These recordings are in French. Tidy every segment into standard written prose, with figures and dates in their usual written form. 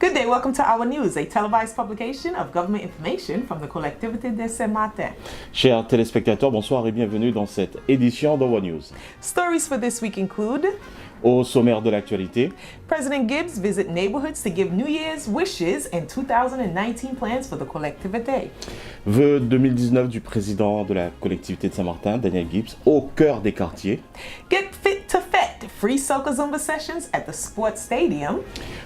Good day, welcome to Our News, a televised publication of government information from the Collectivité de Saint-Martin. Chers téléspectateurs, bonsoir et bienvenue dans cette édition d'Owa News. Stories for this week include: Au sommaire de l'actualité, President Gibbs visit neighborhoods to give New Year's wishes and 2019 plans for the collectivité. vœux 2019 du président de la collectivité de Saint-Martin, Daniel Gibbs, au cœur des quartiers. Get fit to fet, free soca zumba sessions at the sports stadium.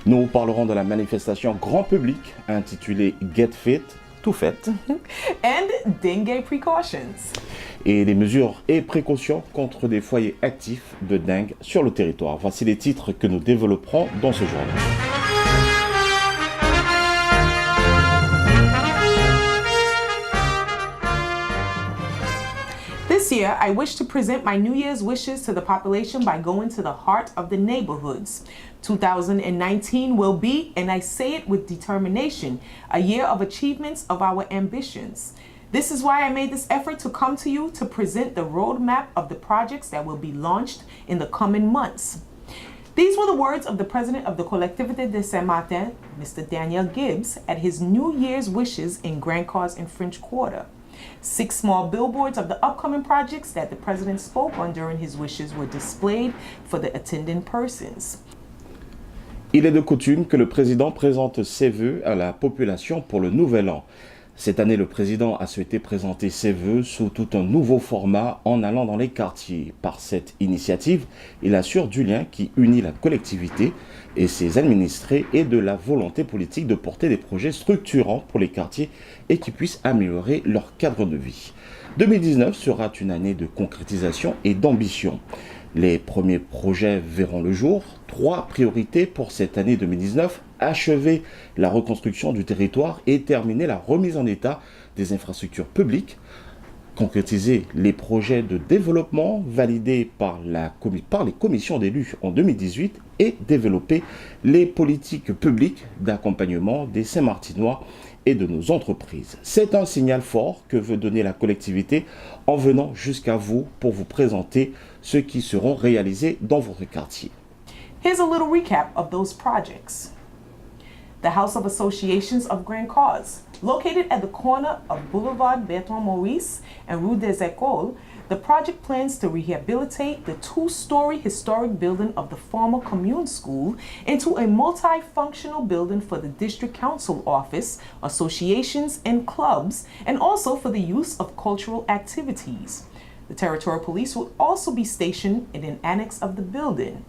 Nous parlerons de la manifestation grand public intitulée Get Fit to Fet And dengue precautions. et les mesures et précautions contre des foyers actifs de dengue sur le territoire. Voici les titres que nous développerons dans ce journal. This year, I wish to present my New Year's wishes to the population by going to the heart of the neighborhoods. 2019 will be, and I say it with determination, a year of achievements of our ambitions. This is why I made this effort to come to you to present the roadmap of the projects that will be launched in the coming months. These were the words of the president of the Collectivité de Saint-Martin, Mr. Daniel Gibbs, at his New Year's wishes in Grand Cause and French Quarter. 6 small billboards of the upcoming projects that the president spoke on during his wishes were displayed for the attending persons. Il est de coutume que le président présente ses vœux à la population pour le nouvel an. Cette année, le président a souhaité présenter ses vœux sous tout un nouveau format en allant dans les quartiers. Par cette initiative, il assure du lien qui unit la collectivité et ses administrés et de la volonté politique de porter des projets structurants pour les quartiers et qui puissent améliorer leur cadre de vie. 2019 sera une année de concrétisation et d'ambition. Les premiers projets verront le jour. 3 priorités pour cette année 2019, achever la reconstruction du territoire et terminer la remise en état des infrastructures publiques, concrétiser les projets de développement validés par les commissions d'élus en 2018 et développer les politiques publiques d'accompagnement des Saint-Martinois et de nos entreprises. C'est un signal fort que veut donner la collectivité en venant jusqu'à vous pour vous présenter ceux qui seront réalisés dans votre quartier. Here's a little recap of those projects. The House of Associations of Grand Cause, located at the corner of Boulevard Bertrand Maurice and Rue des Écoles, the project plans to rehabilitate the 2-story historic building of the former commune school into a multifunctional building for the district council office, associations, and clubs, and also for the use of cultural activities. The territorial police will also be stationed in an annex of the building.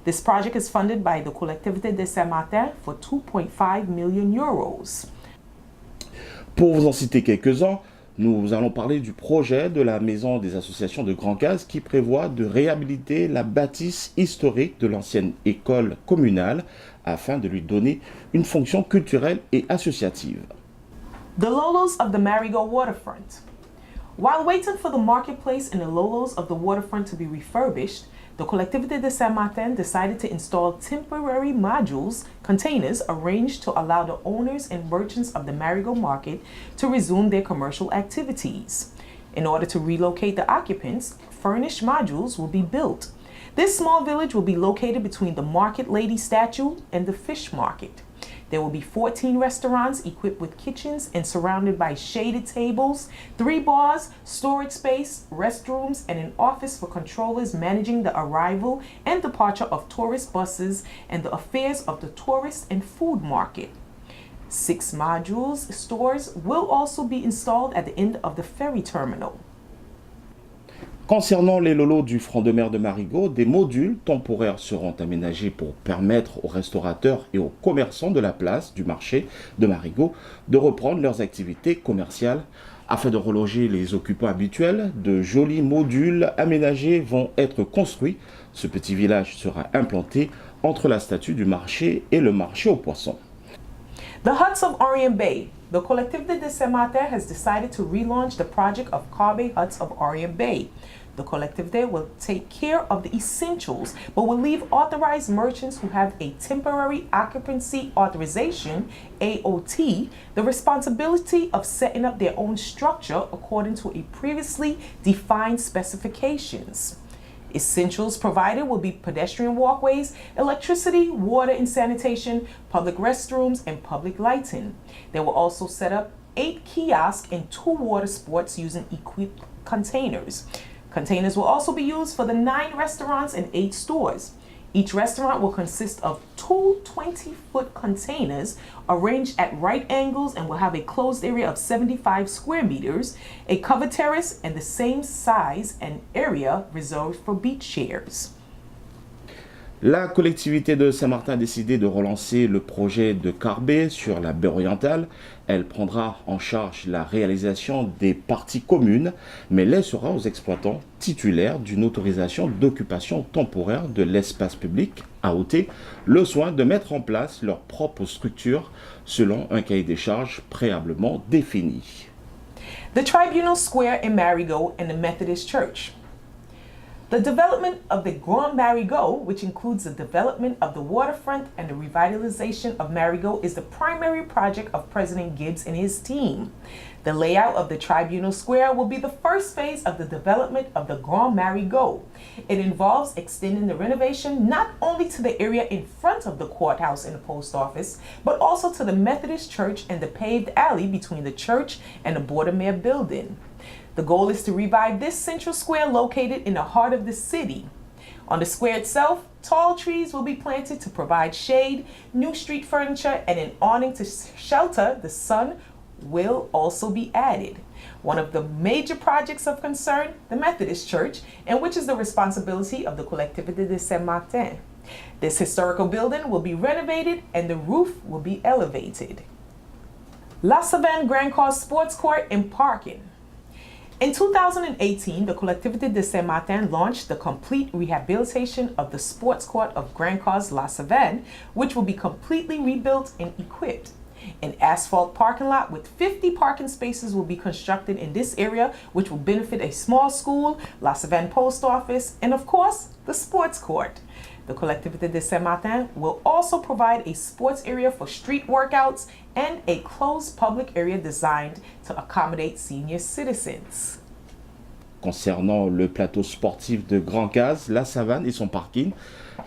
This project is funded by the Collectivité de Saint-Martin for 2.5 million euros. Pour vous en citer quelques-uns, nous allons parler du projet de la Maison des associations de Grand Case qui prévoit de réhabiliter la bâtisse historique de l'ancienne école communale afin de lui donner une fonction culturelle et associative. The Lolos of the Marigot Waterfront. While waiting for the marketplace and the Lolos of the waterfront to be refurbished, the Collectivité de Saint-Martin decided to install temporary modules, containers arranged to allow the owners and merchants of the Marigot Market to resume their commercial activities. In order to relocate the occupants, furnished modules will be built. This small village will be located between the Market Lady statue and the fish market. There will be 14 restaurants equipped with kitchens and surrounded by shaded tables, 3 bars, storage space, restrooms, and an office for controllers managing the arrival and departure of tourist buses and the affairs of the tourist and food market. 6 modules stores will also be installed at the end of the ferry terminal. Concernant les lolos du front de mer de Marigot, des modules temporaires seront aménagés pour permettre aux restaurateurs et aux commerçants de la place du marché de Marigot de reprendre leurs activités commerciales. Afin de reloger les occupants habituels, de jolis modules aménagés vont être construits. Ce petit village sera implanté entre la statue du marché et le marché aux poissons. The Huts of Orient Bay. The Collectivité de Saint-Martin has decided to relaunch the project of Carbe Huts of Orient Bay. The Collectivité will take care of the essentials, but will leave authorized merchants who have a temporary occupancy authorization, AOT, the responsibility of setting up their own structure according to a previously defined specifications. Essentials provided will be pedestrian walkways, electricity, water and sanitation, public restrooms, and public lighting. They will also set up 8 kiosks and 2 water sports using equipped containers. Containers will also be used for the 9 restaurants and 8 stores. Each restaurant will consist of 2 20-foot containers arranged at right angles and will have a closed area of 75 square meters, a covered terrace, and the same size and area reserved for beach chairs. La collectivité de Saint-Martin a décidé de relancer le projet de Carbet sur la baie orientale. Elle prendra en charge la réalisation des parties communes, mais laissera aux exploitants titulaires d'une autorisation d'occupation temporaire de l'espace public, AOT, le soin de mettre en place leur propre structure selon un cahier des charges préalablement défini. The Tribunal Square in Marigot and the Methodist Church. The development of the Grand Marigot, which includes the development of the waterfront and the revitalization of Marigot, is the primary project of President Gibbs and his team. The layout of the Tribunal Square will be the first phase of the development of the Grand Marigot. It involves extending the renovation not only to the area in front of the courthouse and the post office, but also to the Methodist Church and the paved alley between the church and the Board of Mayor building. The goal is to revive this central square located in the heart of the city. On the square itself, tall trees will be planted to provide shade, new street furniture, and an awning to shelter the sun will also be added. One of the major projects of concern, the Methodist Church, and which is the responsibility of the Collectivité de Saint-Martin. This historical building will be renovated and the roof will be elevated. La Savane Grand Cause Sports Court and Parking. In 2018, the Collectivité de Saint-Martin launched the complete rehabilitation of the sports court of Grand Cause La Savane, which will be completely rebuilt and equipped. An asphalt parking lot with 50 parking spaces will be constructed in this area, which will benefit a small school, La Savane post office, and of course, the sports court. The Collectivité de Saint-Martin will also provide a sports area for street workouts and a closed public area designed to accommodate senior citizens. Concernant le plateau sportif de Grand Case, La Savane et son parking,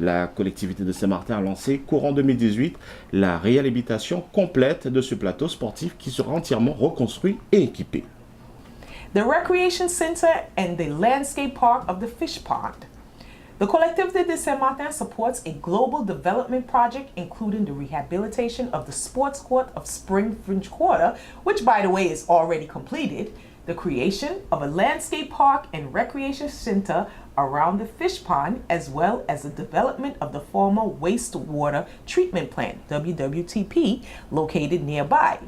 la collectivité de Saint-Martin a lancé courant 2018 la réhabilitation complète de ce plateau sportif qui sera entièrement reconstruit et équipé. The Recreation Center and the Landscape Park of the Fish Pond. The Collectivité de Saint-Martin supports a global development project including the rehabilitation of the sports court of Spring Fringe Quarter, which by the way is already completed, the creation of a landscape park and recreation center around the fish pond, as well as the development of the former wastewater treatment plant, WWTP, located nearby.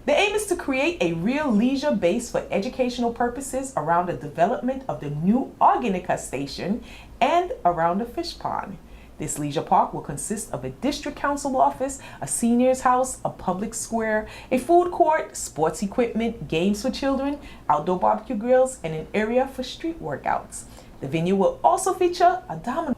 The aim is to create a real leisure base for educational purposes around the development of the new Organica station and around the fish pond. This leisure park will consist of a district council office, a senior's house, a public square, a food court, sports equipment, games for children, outdoor barbecue grills, and an area for street workouts. The venue will also feature a domino.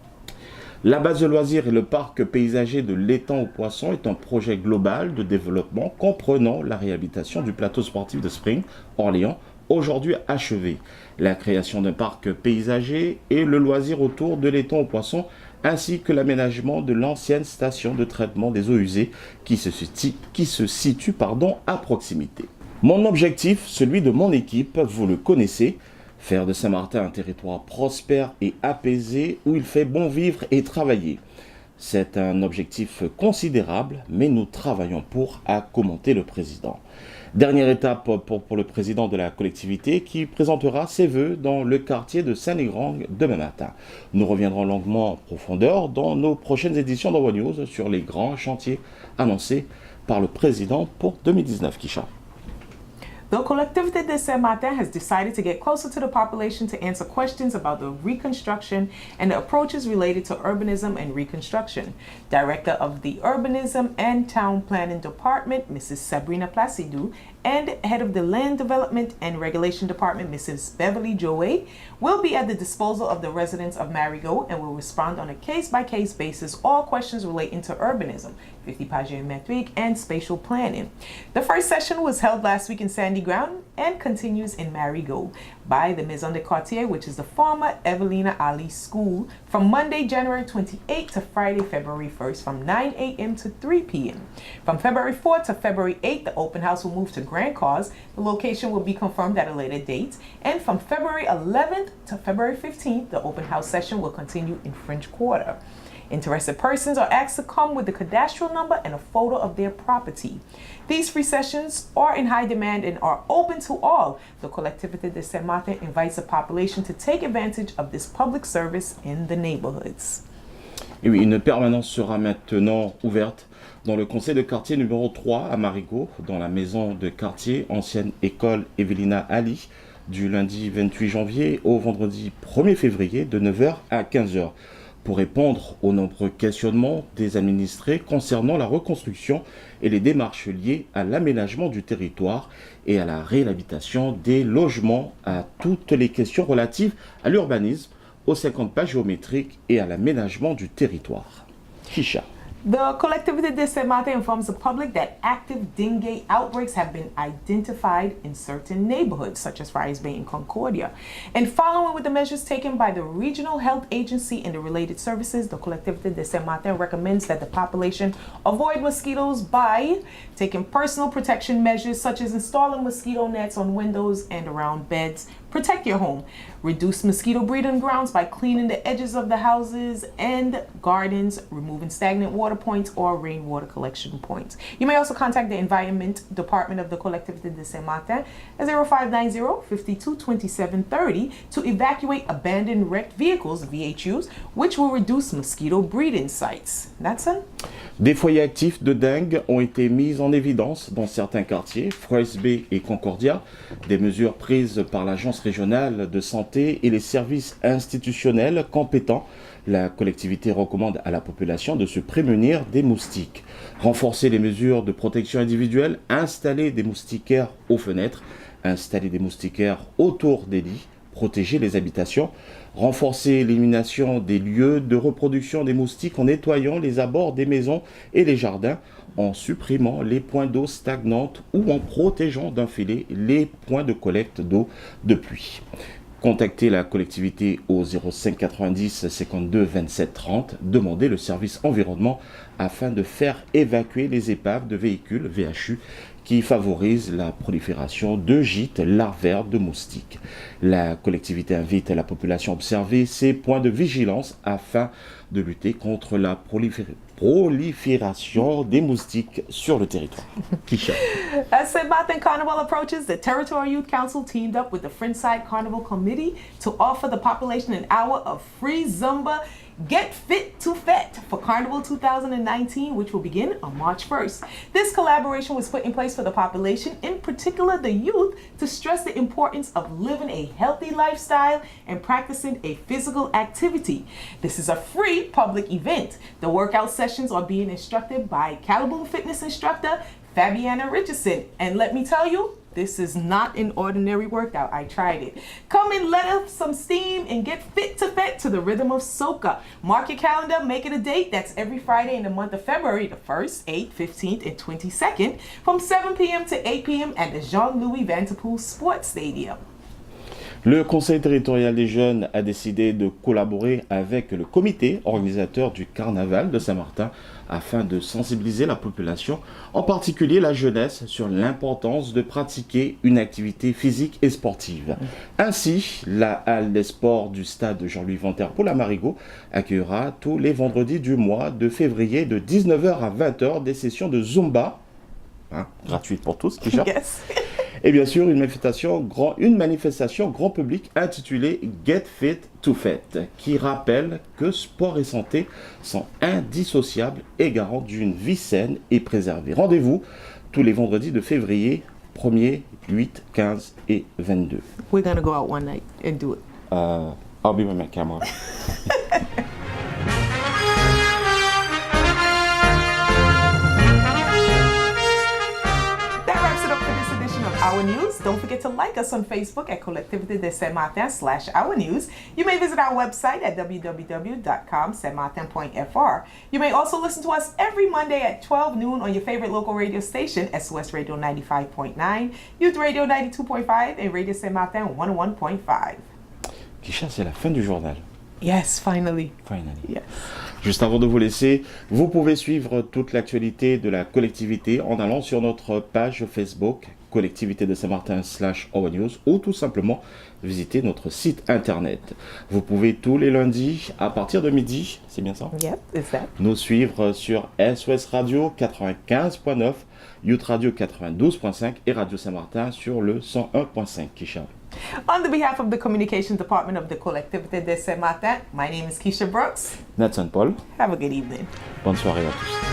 La base de loisirs et le parc paysager de l'étang aux poissons est un projet global de développement comprenant la réhabilitation du plateau sportif de Spring, Orléans, aujourd'hui achevé, la création d'un parc paysager et le loisir autour de l'étang aux poissons, ainsi que l'aménagement de l'ancienne station de traitement des eaux usées qui se situe à proximité. Mon objectif, celui de mon équipe, vous le connaissez, faire de Saint-Martin un territoire prospère et apaisé où il fait bon vivre et travailler. C'est un objectif considérable, mais nous travaillons pour, a commenté le président. Dernière étape pour le président de la collectivité qui présentera ses vœux dans le quartier de Saint-Légrand demain matin. Nous reviendrons longuement en profondeur dans nos prochaines éditions d'Envoie News sur les grands chantiers annoncés par le président pour 2019. Kisha. The Collectivité de Saint-Martin has decided to get closer to the population to answer questions about the reconstruction and the approaches related to urbanism and reconstruction. Director of the Urbanism and Town Planning Department, Mrs. Sabrina Placidou, and Head of the Land Development and Regulation Department, Mrs. Beverly Joey, will be at the disposal of the residents of Marigot and will respond on a case-by-case basis all questions relating to urbanism, 50 page metric, and spatial planning. The first session was held last week in Sandy Ground and continues in Marigot by the Maison de Quartier, which is the former Evelina Ali School, from Monday, January 28th to Friday, February 1st, from 9 a.m. to 3 p.m. From February 4th to February 8th, the open house will move to Grand Cause. The location will be confirmed at a later date. And from February 11th to February 15th, the open house session will continue in French Quarter. Interested persons are asked to come with the cadastral number and a photo of their property. These free sessions are in high demand and are open to all. The Collectivité de Saint-Martin invites the population to take advantage of this public service in the neighborhoods. Et oui, une permanence sera maintenant ouverte dans le conseil de quartier numéro 3 à Marigot, dans la maison de quartier, ancienne école Evelina Ali, du lundi 28 janvier au vendredi 1er février de 9h à 15h. Pour répondre aux nombreux questionnements des administrés concernant la reconstruction et les démarches liées à l'aménagement du territoire et à la réhabilitation des logements, à toutes les questions relatives à l'urbanisme, aux 50 pas géométriques et à l'aménagement du territoire. Kisha. The Collectivité de Saint-Martin informs the public that active dengue outbreaks have been identified in certain neighborhoods, such as Friars Bay and Concordia. And following with the measures taken by the Regional Health Agency and the related services, the Collectivité de Saint-Martin recommends that the population avoid mosquitoes by taking personal protection measures, such as installing mosquito nets on windows and around beds. Protect your home. Reduce mosquito breeding grounds by cleaning the edges of the houses and gardens, removing stagnant water points or rainwater collection points. You may also contact the Environment Department of the Collectivité de Saint-Martin at 0590-522730 to evacuate abandoned wrecked vehicles, VHUs, which will reduce mosquito breeding sites. Natson? Des foyers actifs de dengue ont été mis en évidence dans certains quartiers, Friars Bay et Concordia. Des mesures prises par l'Agence régionale de santé et les services institutionnels compétents. La collectivité recommande à la population de se prémunir des moustiques. Renforcer les mesures de protection individuelle, installer des moustiquaires aux fenêtres, installer des moustiquaires autour des lits, protéger les habitations, renforcer l'élimination des lieux de reproduction des moustiques en nettoyant les abords des maisons et les jardins, en supprimant les points d'eau stagnantes ou en protégeant d'un filet les points de collecte d'eau de pluie. Contactez la collectivité au 05 90 52 27 30, demandez le service environnement afin de faire évacuer les épaves de véhicules VHU qui favorisent la prolifération de gîtes larvaires de moustiques. La collectivité invite la population à observer ces points de vigilance afin de lutter contre la prolifération des moustiques sur le territoire. Kisha. As St. Martin Carnival approaches, the Territorial Youth Council teamed up with the Frenchside Carnival Committee to offer the population an hour of free Zumba Get Fit to Fet for Carnival 2019, which will begin on March 1st. This collaboration was put in place for the population, in particular the youth, to stress the importance of living a healthy lifestyle and practicing a physical activity. This is a free public event. The workout sessions are being instructed by Caliboon fitness instructor Fabiana Richardson. And let me tell you, this is not an ordinary workout. I tried it. Come and let off some steam and get fit to fet to the rhythm of soca. Mark your calendar, make it a date. That's every Friday in the month of February, the 1st, 8th, 15th, and 22nd, from 7 p.m. to 8 p.m. at the Jean-Louis Vanterpool Sports Stadium. Le Conseil territorial des jeunes a décidé de collaborer avec le comité organisateur du Carnaval de Saint-Martin afin de sensibiliser la population, en particulier la jeunesse, sur l'importance de pratiquer une activité physique et sportive. Ainsi, la halle des sports du stade Jean-Louis Vanterpool à Marigot accueillera tous les vendredis du mois de février de 19h à 20h des sessions de Zumba, gratuites pour tous, déjà. Yes. Et bien sûr, une manifestation grand public intitulée Get Fit to Fet, qui rappelle que sport et santé sont indissociables et garants d'une vie saine et préservée. Rendez-vous tous les vendredis de février 1er, 8, 15 et 22. We're gonna go out one night and do it. I'll be with my camera. Our News. Don't forget to like us on Facebook at Collectivité de Saint-Martin /Our News. You may visit our website at www.saintmartin.fr. You may also listen to us every Monday at 12 noon on your favorite local radio station, SOS Radio 95.9, Youth Radio 92.5, and Radio Saint-Martin 101.5. Kisha, c'est la fin du journal. Yes, finally. Finally. Yes. Juste avant de vous laisser, vous pouvez suivre toute l'actualité de la collectivité en allant sur notre page Facebook, Collectivité de Saint-Martin /Our News, ou tout simplement visiter notre site internet. Vous pouvez tous les lundis, à partir de midi, c'est bien ça? Yep, it's that. Nous suivre sur SOS Radio 95.9, Youth Radio 92.5 et Radio Saint-Martin sur le 101.5. Kisha. On the behalf of the Communications Department of the Collectivité de Saint-Martin, my name is Keisha Brooks. Nathan Paul. Have a good evening. Bonne soirée à tous.